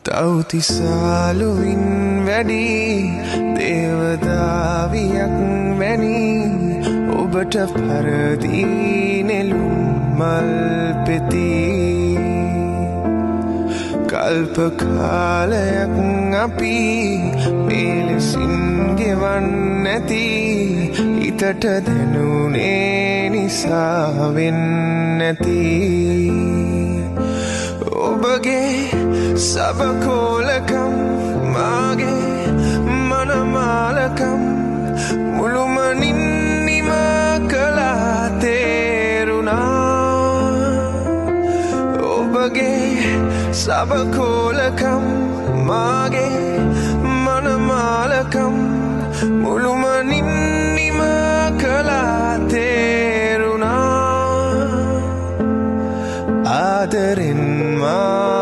තවතිසාලුවින් වැඩි දේවදාවියක් වැනි ඔබට පරදී නෙළුම් මල් පෙති කල්ප කාලයක් අපි මෙලෙසින් ගෙවන්නැති හිතට දැනුනේ නිසා වෙන්නැති ඔබගේ සබකෝලකම් මාගේ මනමාලකම් මුළුමනින් නිම කළා තේරුණා ඔබගේ සබකෝලකම් මාගේ මනමාලකම් මුළුමනින් නිම කළා තේරුණා ආදරෙන් මා